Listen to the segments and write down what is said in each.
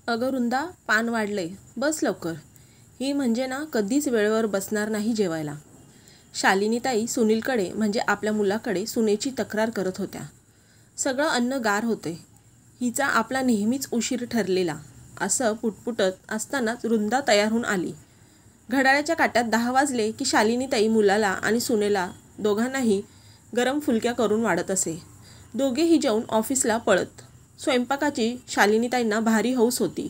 अगं वृंदा, पान वाढले, बस लवकर. ही म्हणजे ना कधीच वेळेवर बसणार नाही जेवायला. शालिनीताई सुनीलकडे म्हणजे आपल्या मुलाकडे सुनेची तक्रार करत होत्या. सगळं अन्न गार होते. हिचा आपला नेहमीच उशीर ठरलेला, असं पुटपुटत असतानाच वृंदा तयार होऊन आली. घड्याळाच्या काट्यात 10 वाजले की शालिनीताई मुलाला आणि सुनेला दोघांनाही गरम फुलक्या करून वाढत असे. दोघेही जेवून ऑफिसला पळत. स्वयंपाकाची शालिनीताईंना भारी हौस होती.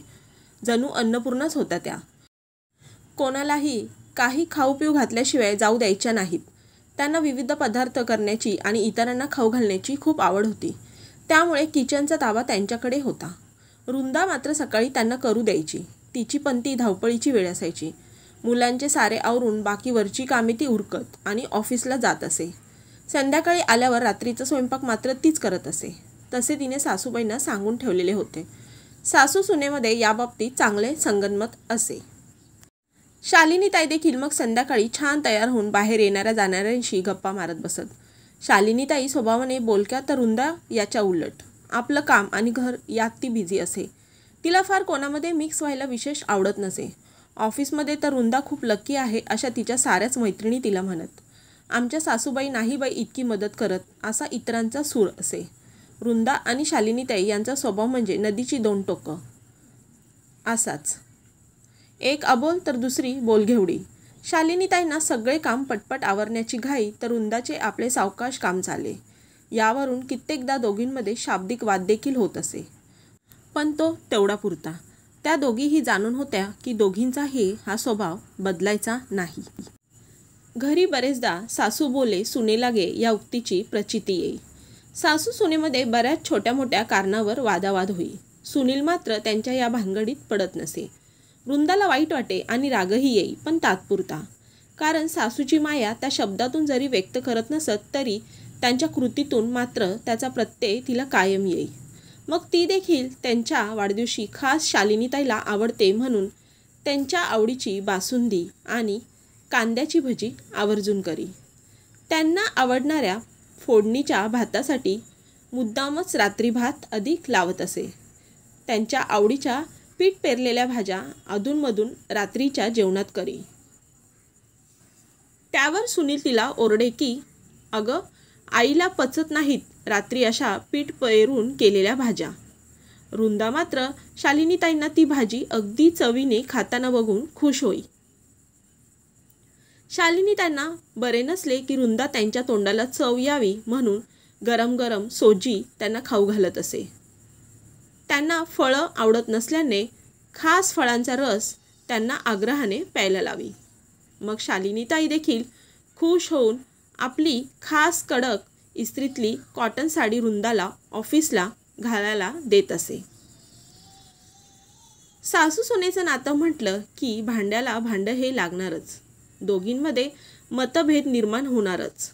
जणू अन्नपूर्णाच होत्या त्या. कोणालाही काही खाऊ पिऊ घातल्याशिवाय जाऊ द्यायच्या नाहीत. त्यांना विविध पदार्थ करण्याची आणि इतरांना खाऊ घालण्याची खूप आवड होती. त्यामुळे किचनचा ताबा त्यांच्याकडे होता. वृंदा मात्र सकाळी त्यांना करू द्यायची. तिची पण ती धावपळीची वेळ असायची. मुलांचे सारे आवरून बाकी वरची कामे ती उरकत आणि ऑफिसला जात असे. संध्याकाळी आल्यावर रात्रीचा स्वयंपाक मात्र तीच करत असे. तसे तिने सासूबाईंना सांगून ठेवलेले होते. सासू सुनेमध्ये याबाबतीत चांगले संगनमत असे. शालिनीताई देखील मग संध्याकाळी छान तयार होऊन बाहेर येणाऱ्या जाणाऱ्यांशी गप्पा मारत बसत. शालिनीताई स्वभावाने बोलक्या तर वृंदा याच्या उलट. आपलं काम आणि घर यात ती बिझी असे. तिला फार कोणामध्ये मिक्स व्हायला विशेष आवडत नसे. ऑफिसमध्ये तर वृंदा खूप लकी आहे अशा तिच्या साऱ्याच मैत्रिणी तिला म्हणत. आमच्या सासूबाई नाही बाई इतकी मदत करत असा इतरांचा सूर असे. वृंदा आणि शालिनीताई यांचा स्वभाव म्हणजे नदीची 2 टोकं असाच. एक अबोल तर दुसरी बोलघेवडी. शालिनीताईंना सगळे काम पटपट आवरण्याची घाई तर वृंदाचे आपले सावकाश काम चाले. यावरून कित्येकदा दोघींमध्ये शाब्दिक वाद देखील होत असे. पण तो तेवढा पुरता. त्या दोघीही जाणून होत्या की दोघींचाही हा स्वभाव बदलायचा नाही. घरी बरेचदा सासू बोले सुनेला गे या उक्तीची प्रचिती येई. सासू सुनेमध्ये बऱ्याच छोट्या मोठ्या कारणावर वादावाद होई. सुनील मात्र त्यांच्या या भानगडीत पडत नसे. वृंदाला वाईट वाटे आणि रागही येई, पण तात्पुरता. कारण सासूची माया त्या शब्दातून जरी व्यक्त करत नसत तरी त्यांच्या कृतीतून मात्र त्याचा प्रत्यय तिला कायम येई. मग ती देखील त्यांच्या वाढदिवशी खास शालिनीताईला आवडते म्हणून त्यांच्या आवडीची बासुंदी आणि कांद्याची भजी आवर्जून करी. त्यांना आवडणाऱ्या फोडणीच्या भातासाठी मुद्दामच रात्री भात अधिक लावत असे. त्यांच्या आवडीच्या पीठ पेरलेल्या भाज्या अधूनमधून रात्रीच्या जेवणात करी. त्यावर सुनील तिला ओरडे की अगं आईला पचत नाहीत रात्री अशा पीठ पेरून केलेल्या भाज्या. वृंदा मात्र शालिनीताईंना ती भाजी अगदी चवीने खाताना बघून खुश होई. शालिनीताईंना बरे नसले की वृंदा त्यांच्या तोंडाला चव यावी म्हणून गरम गरम सोजी त्यांना खाऊ घालत असे. त्यांना फळं आवडत नसल्याने खास फळांचा रस त्यांना आग्रहाने प्यायला लावी. मग शालिनीताई देखील खुश होऊन आपली खास कडक इस्त्रीतली कॉटन साडी वृंदाला ऑफिसला घालायला देत असे. सासू सुनेचं नातं म्हटलं की भांड्याला भांडं हे लागणारच. दोघींमध्ये मतभेद निर्माण होणारच.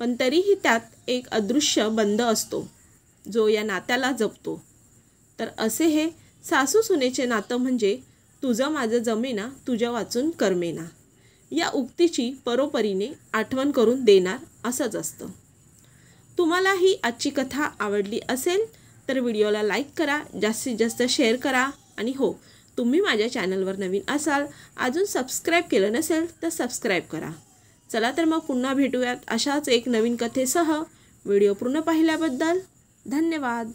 पण तरीही त्यात एक अदृश्य बंध असतो जो या नात्याला जपतो. तर असे हे सासू सुनेचे नातं म्हणजे तुझं माझं जमेना तुझ्या वाचून करमेना या उक्तीची परोपरीने आठवण करून देणार असंच असतं. तुम्हाला ही आजची कथा आवडली असेल तर व्हिडिओला लाईक करा, जास्तीत जास्त शेअर करा आणि हो, तुम्ही माझ्या चॅनलवर नवीन असाल, अजून सबस्क्राईब केलं नसेल तर सबस्क्राईब करा. चला तर मग पुन्हा भेटूयात अशाच एक नवीन कथेसह. व्हिडिओ पूर्ण पाहिल्याबद्दल धन्यवाद.